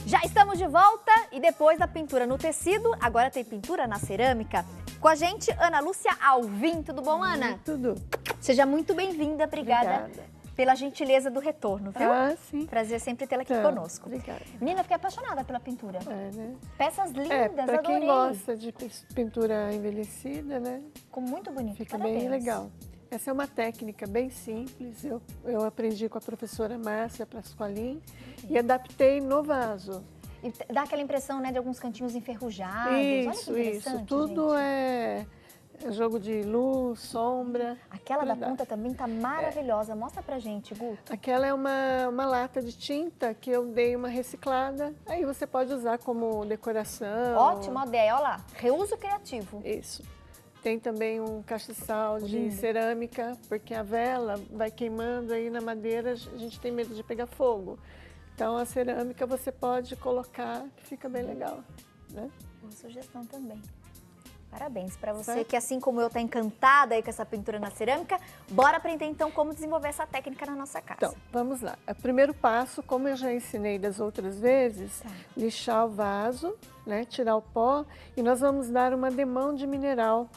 Já estamos de volta e depois da pintura no tecido, agora tem pintura na cerâmica. Com a gente, Ana Lúcia Alvim. Tudo bom, Ana? Tudo. Seja muito bem-vinda. Obrigada pela gentileza do retorno, viu? Sim. Prazer sempre tê-la aqui conosco. Obrigada. Menina, fiquei apaixonada pela pintura. Né? Peças lindas, pra adorei. quem gosta de pintura envelhecida, né? Ficou muito bonito. Fica Parabéns. bem legal. Essa é uma técnica bem simples. Eu aprendi com a professora Márcia Pasqualin e adaptei no vaso. E dá aquela impressão, né, de alguns cantinhos enferrujados. Olha que interessante, isso. Tudo gente. é jogo de luz, sombra. Aquela da ponta também tá maravilhosa. Mostra pra gente, Guto. Aquela é uma lata de tinta que eu dei uma reciclada. Aí você pode usar como decoração. Ótima ideia, olha lá. Reuso criativo. Isso. Tem também um castiçal de cerâmica, porque a vela vai queimando aí na madeira, a gente tem medo de pegar fogo. Então a cerâmica você pode colocar, que fica bem legal, né? Boa sugestão também. Parabéns para você que, assim como eu, está encantada aí com essa pintura na cerâmica. Bora aprender então como desenvolver essa técnica na nossa casa. Então, vamos lá. O primeiro passo, como eu já ensinei das outras vezes, lixar o vaso, né? Tirar o pó e nós vamos dar uma demão de mineral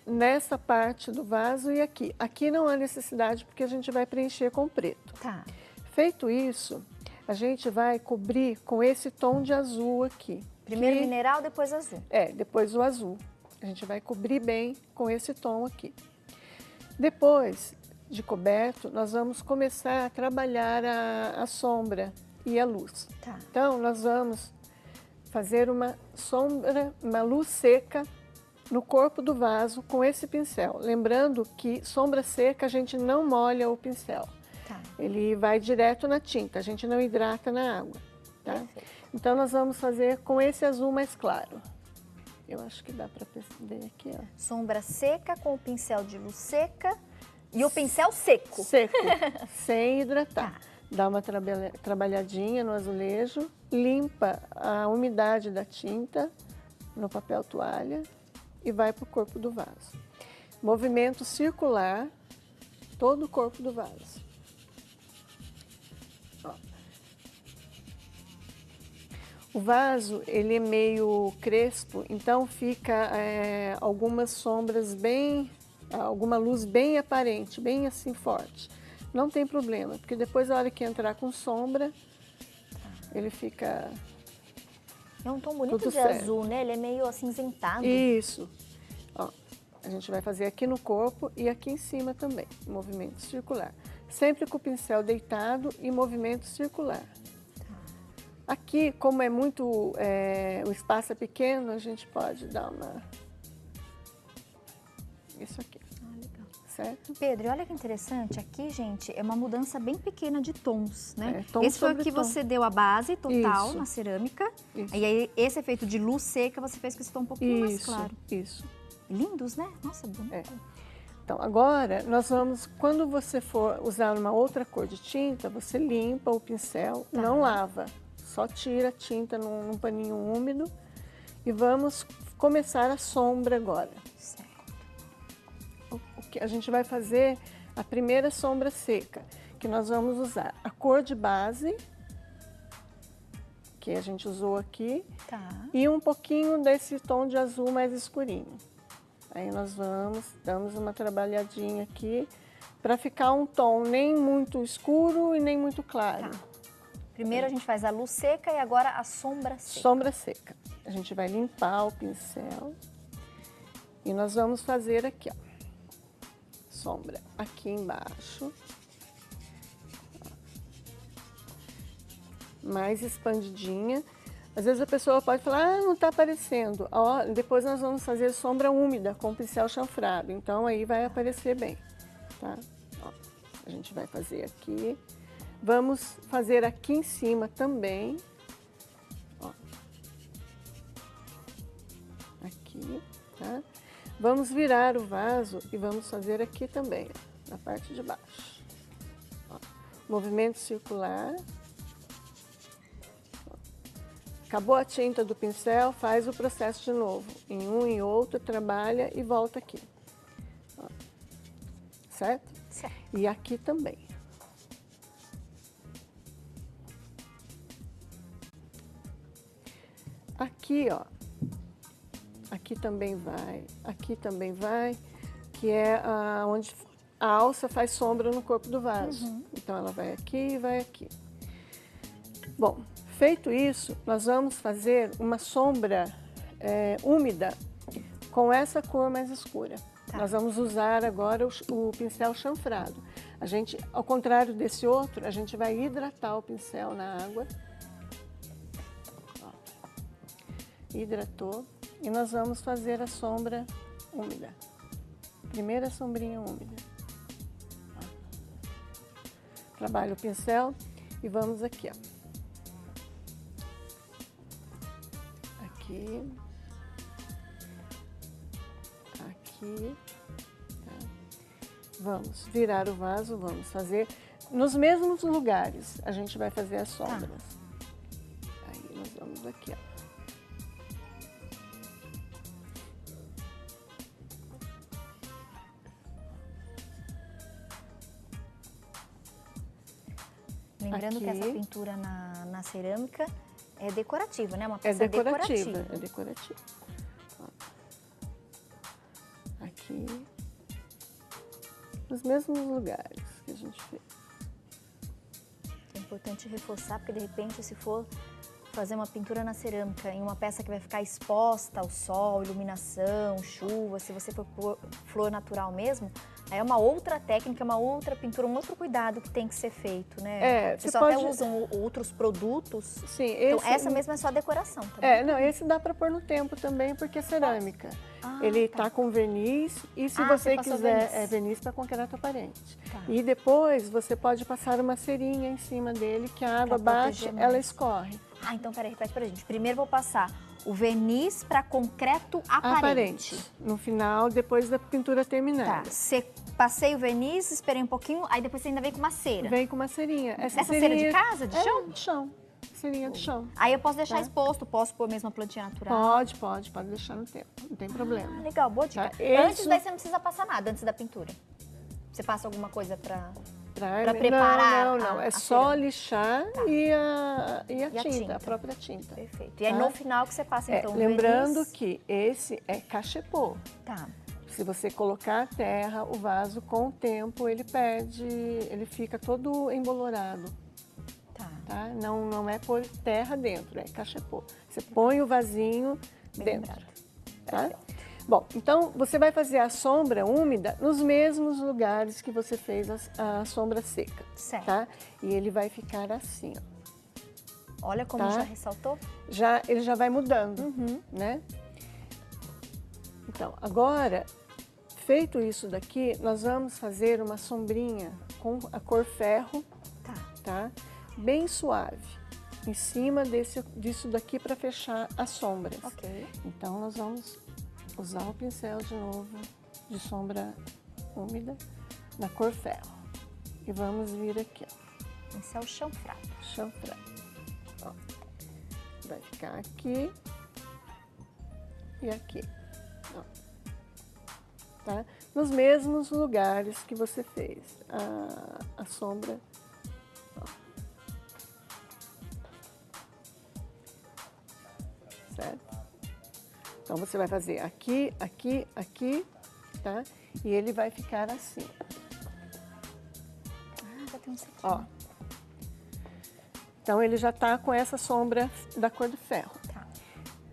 nessa parte do vaso e aqui. Aqui não há necessidade porque a gente vai preencher com preto. Tá. Feito isso, a gente vai cobrir com esse tom de azul aqui. Primeiro mineral, depois azul. Depois o azul. A gente vai cobrir bem com esse tom aqui. Depois de coberto, nós vamos começar a trabalhar a sombra e a luz. Tá. Então, nós vamos fazer uma sombra, uma luz seca no corpo do vaso com esse pincel. Lembrando que sombra seca a gente não molha o pincel. Tá. Ele vai direto na tinta, a gente não hidrata na água, tá? Perfeito. Então nós vamos fazer com esse azul mais claro. Eu acho que dá para ver aqui, ó. Sombra seca com o pincel de luz seca e o pincel seco. Seco, sem hidratar. Tá. Dá uma trabalhadinha no azulejo, limpa a umidade da tinta no papel toalha e vai para o corpo do vaso. Movimento circular, todo o corpo do vaso. Ó. O vaso, ele é meio crespo, então fica algumas sombras alguma luz bem aparente, bem assim forte. Não tem problema, porque depois, a hora que entrar com sombra, ele fica... É um tom bonito de azul, né? Ele é meio acinzentado. Isso. Ó, a gente vai fazer aqui no corpo e aqui em cima também, movimento circular. Sempre com o pincel deitado e movimento circular. Aqui, como é muito, o espaço é pequeno, a gente pode dar uma... Isso aqui. Legal. Certo? Pedro, olha que interessante, aqui, gente, é uma mudança bem pequena de tons, né? Tom esse foi o sobre que tom. você deu a base total Isso. na cerâmica. Isso. E aí, esse efeito de luz seca, você fez com esse tom um pouquinho mais claro. Isso. Lindos, né? Nossa, bonito. Então, agora, nós vamos, quando você for usar uma outra cor de tinta, você limpa o pincel, não lava. Só tira a tinta num paninho úmido e vamos começar a sombra agora. Certo. O que a gente vai fazer a primeira sombra seca, que nós vamos usar a cor de base, que a gente usou aqui, e um pouquinho desse tom de azul mais escurinho. Aí nós damos uma trabalhadinha aqui, para ficar um tom nem muito escuro e nem muito claro. Primeiro a gente faz a luz seca e agora a sombra seca. Sombra seca. A gente vai limpar o pincel e nós vamos fazer aqui, ó, sombra aqui embaixo. Mais expandidinha. Às vezes a pessoa pode falar, não está aparecendo. Ó, depois nós vamos fazer sombra úmida com o pincel chanfrado, então aí vai aparecer bem, tá? Ó, a gente vai fazer aqui. Vamos fazer aqui em cima também. Ó. Aqui, tá? Vamos virar o vaso e vamos fazer aqui também, ó, na parte de baixo. Ó. Movimento circular. Acabou a tinta do pincel, faz o processo de novo. Em um e outro, trabalha e volta aqui. Ó. Certo? Certo. E aqui também. aqui, ó, aqui também vai, que é onde a alça faz sombra no corpo do vaso. Então, ela vai aqui e vai aqui. Bom, feito isso, nós vamos fazer uma sombra úmida com essa cor mais escura. Tá. Nós vamos usar agora o pincel chanfrado. A gente, ao contrário desse outro, a gente vai hidratar o pincel na água. Ó. Hidratou. E nós vamos fazer a sombra úmida. Primeira sombrinha úmida. Ó. Trabalho o pincel e vamos aqui, ó. Aqui. Aqui. Tá. Vamos virar o vaso, vamos fazer nos mesmos lugares. A gente vai fazer as sombras. Aí nós vamos aqui, ó. Lembrando Aqui. que essa pintura na cerâmica é decorativa, né? Uma É peça decorativa, é decorativa. Ó. Aqui, nos mesmos lugares que a gente fez. É importante reforçar, porque de repente, se for fazer uma pintura na cerâmica em uma peça que vai ficar exposta ao sol, iluminação, chuva, se você for pôr flor natural mesmo, aí é uma outra técnica, uma outra pintura, um outro cuidado que tem que ser feito, né? Você Vocês até pode... usam outros produtos. Sim, Então, essa mesma é só decoração também. não, esse dá para pôr no tempo também, porque é cerâmica. Ele tá com verniz e se você passou quiser, verniz para concreto aparente. Tá. E depois você pode passar uma cerinha em cima dele, que a água bate, proteger ela mais. escorre. Então, peraí, repete pra gente. Primeiro vou passar o verniz para concreto aparente. No final, depois da pintura Tá, terminada. passei o verniz, esperei um pouquinho, aí depois você ainda vem com uma cera. Vem com uma cerinha. Essa cera de casa, de chão? De chão. Cerinha de chão. Aí eu posso deixar Tá. exposto, posso pôr mesmo a plantinha natural. Pode deixar no tempo, não tem problema. Legal, boa dica. Tá, Antes isso- daí você não precisa passar nada, antes da pintura. Você passa alguma coisa pra Pra preparar Não, é a só cerâmica. lixar e a tinta, tinta. a própria tinta. Perfeito. E aí Tá. no final que você passa, então, o Lembrando verniz. que esse é cachepô. Tá. Se você colocar a terra, o vaso, com o tempo, ele perde, ele fica todo embolorado, tá? Não é pôr terra dentro, é cachepô. Você põe o vasinho Bem dentro, lembrado. tá? Bom, então você vai fazer a sombra úmida nos mesmos lugares que você fez a sombra seca, Certo. tá? E ele vai ficar assim, ó. Olha como Tá. já ressaltou. Ele já vai mudando, né? Então, agora, feito isso daqui, nós vamos fazer uma sombrinha com a cor ferro, tá? Bem suave, em cima disso daqui para fechar as sombras. Ok. Então, nós vamos usar o pincel de novo, de sombra úmida, na cor ferro. E vamos vir aqui, ó, Pincel chanfrado. chanfrado. Ó. Vai ficar aqui e aqui, ó. Tá? Nos mesmos lugares que você fez a sombra. Ó. Certo? Então, você vai fazer aqui, aqui, aqui, tá? E ele vai ficar assim, Já tem um sequinho. ó. Então, ele já tá com essa sombra da cor do ferro. Tá.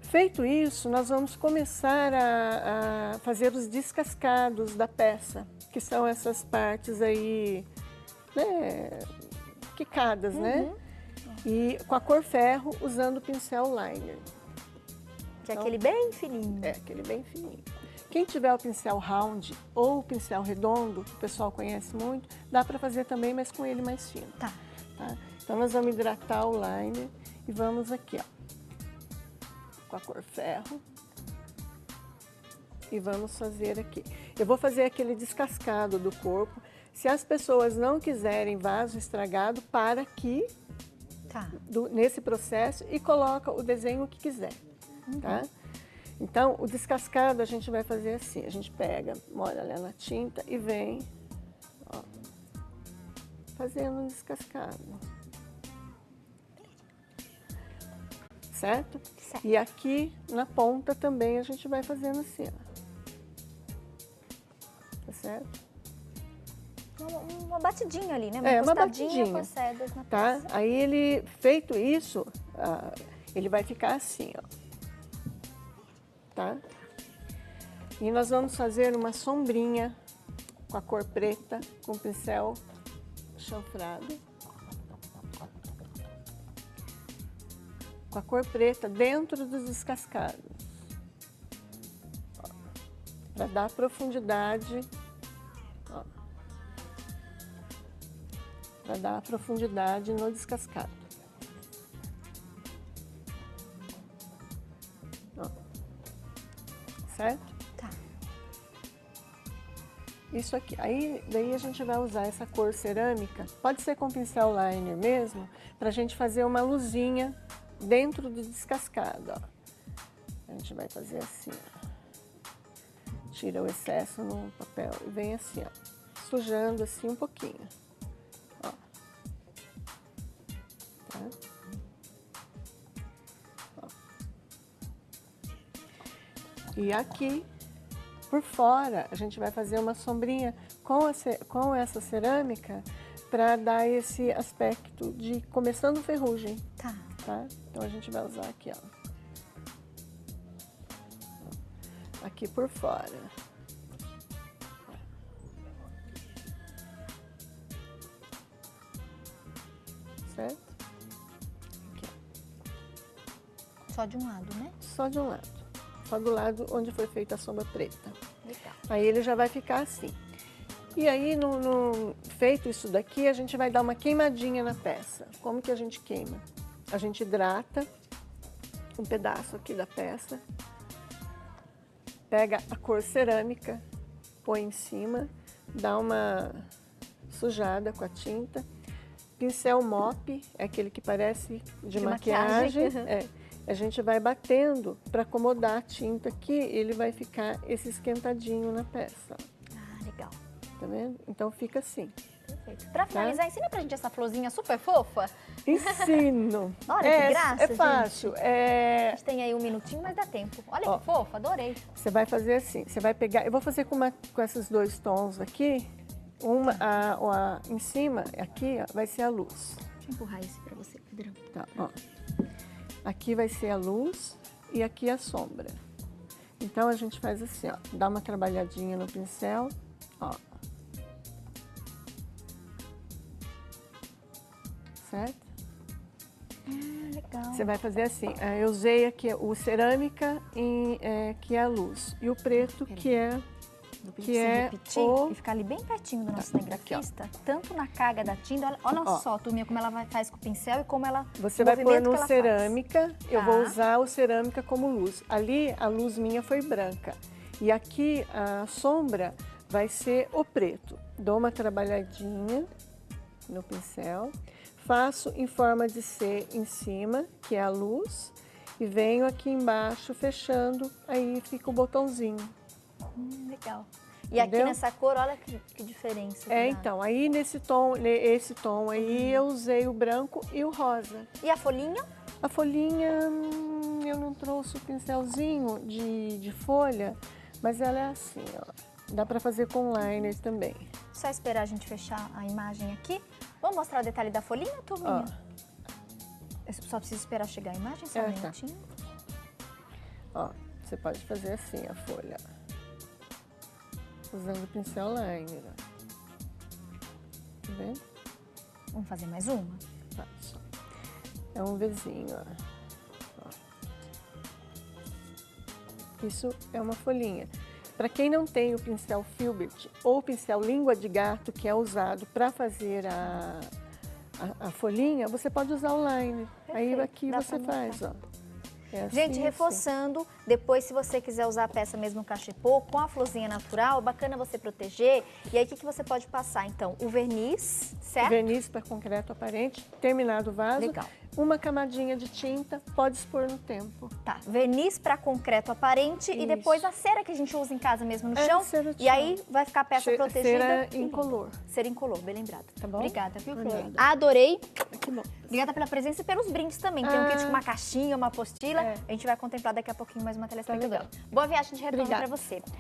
Feito isso, nós vamos começar a fazer os descascados da peça, que são essas partes aí, né, quicadas, né? E com a cor ferro, usando o pincel liner. Que é Então, aquele bem fininho. É, aquele bem fininho. Quem tiver o pincel round ou o pincel redondo, que o pessoal conhece muito, dá para fazer também, mas com ele mais fino. Tá. Tá? Então, nós vamos hidratar o liner e vamos aqui, ó, com a cor ferro. E vamos fazer aqui. Eu vou fazer aquele descascado do corpo. Se as pessoas não quiserem vaso estragado, para aqui, Tá. nesse processo, e coloca o desenho que quiser, tá? Então, o descascado a gente vai fazer assim, a gente pega, molha ela na tinta e vem, ó, fazendo um descascado. certo? Certo. E aqui na ponta também a gente vai fazendo assim, ó. Tá certo? Uma batidinha ali, né? Uma É, uma encostadinha batidinha, com as sedas na tá? peça. Aí ele, feito isso, ele vai ficar assim, ó. Tá? E nós vamos fazer uma sombrinha com a cor preta, com o pincel chanfrado. Com a cor preta dentro dos descascados. Para dar profundidade. Para dar profundidade no descascado. Ó. Certo? Tá. Isso aqui. Aí, daí a gente vai usar essa cor cerâmica. Pode ser com pincel liner mesmo, para a gente fazer uma luzinha dentro do descascado, ó. A gente vai fazer assim, ó. Tira o excesso no papel e vem assim, ó, sujando assim um pouquinho, ó. Tá? Ó. E aqui, por fora, a gente vai fazer uma sombrinha com essa cerâmica para dar esse aspecto de começando ferrugem. Tá. Tá? Então a gente vai usar aqui, ó. Aqui por fora. Certo? Aqui, ó. Só de um lado, né? Só de um lado. Só do lado onde foi feita a sombra preta. Legal. Aí ele já vai ficar assim. E aí, feito isso daqui, a gente vai dar uma queimadinha na peça. Como que a gente queima? A gente hidrata um pedaço aqui da peça, pega a cor cerâmica, põe em cima, dá uma sujada com a tinta. Pincel mop, é aquele que parece de maquiagem. É, a gente vai batendo para acomodar a tinta aqui, ele vai ficar esse esquentadinho na peça. Ah, legal. Tá vendo? Então fica assim. Perfeito. Pra finalizar, ensina pra gente essa florzinha super fofa. Ensino. Olha que graça, é fácil. A gente tem aí um minutinho, mas dá tempo. Olha Ó, que fofa, adorei. Você vai fazer assim, você vai pegar, eu vou fazer com esses dois tons aqui, em cima, aqui, ó, vai ser a luz. Deixa eu empurrar esse pra você, Pedrão. Tá, ó. Aqui vai ser a luz e aqui a sombra. Então a gente faz assim, ó, dá uma trabalhadinha no pincel, ó. Certo? Legal. Você vai fazer assim, eu usei aqui o cerâmica, que é a luz, e o preto, que é repetir e ficar ali bem pertinho do nosso cinegrafista, aqui, tanto na carga da tinta, olha só, turminha, como ela faz com o pincel e como ela... Você vai pôr no cerâmica, eu vou Tá. usar o cerâmica como luz. Ali, a luz minha foi branca. E aqui, a sombra vai ser o preto. Dou uma trabalhadinha no pincel, faço em forma de C em cima, que é a luz, e venho aqui embaixo fechando, aí fica o botãozinho. Legal. E Entendeu? aqui nessa cor, olha que diferença. Que dá. Então, aí esse tom aí, eu usei o branco e o rosa. E a folhinha? A folhinha, eu não trouxe o pincelzinho de folha, mas ela é assim, ó. Dá pra fazer com liner também. Só esperar a gente fechar a imagem aqui. Vamos mostrar o detalhe da folhinha, turminha? Eu só preciso esperar chegar a imagem, só um minutinho. Ó, você pode fazer assim a folha, usando o pincel liner, ó. Tá vendo? Vamos fazer mais uma? Faço. É um Vzinho, ó. Isso é uma folhinha. Para quem não tem o pincel Filbert ou o pincel língua de gato, que é usado para fazer a folhinha, você pode usar o liner. Aí aqui você faz, ó. É assim, gente, reforçando, depois se você quiser usar a peça mesmo cachepô, com a florzinha natural, bacana você proteger. E aí o que você pode passar? Então, o verniz, certo? Verniz para concreto aparente, terminado o vaso. Legal. Uma camadinha de tinta, pode expor no tempo. Tá, verniz para concreto aparente e depois a cera que a gente usa em casa mesmo no chão. Cera de e aí vai ficar a peça protegida. Cera incolor. Cera incolor, bem lembrado. Tá bom? Obrigada, viu, Flor? Nada. Adorei. Que bom. Obrigada pela presença e pelos brindes também. Tem um kit com uma caixinha, uma apostila. É. A gente vai contemplar daqui a pouquinho mais uma telespectadora. legal. Boa viagem de retorno Obrigada. para você.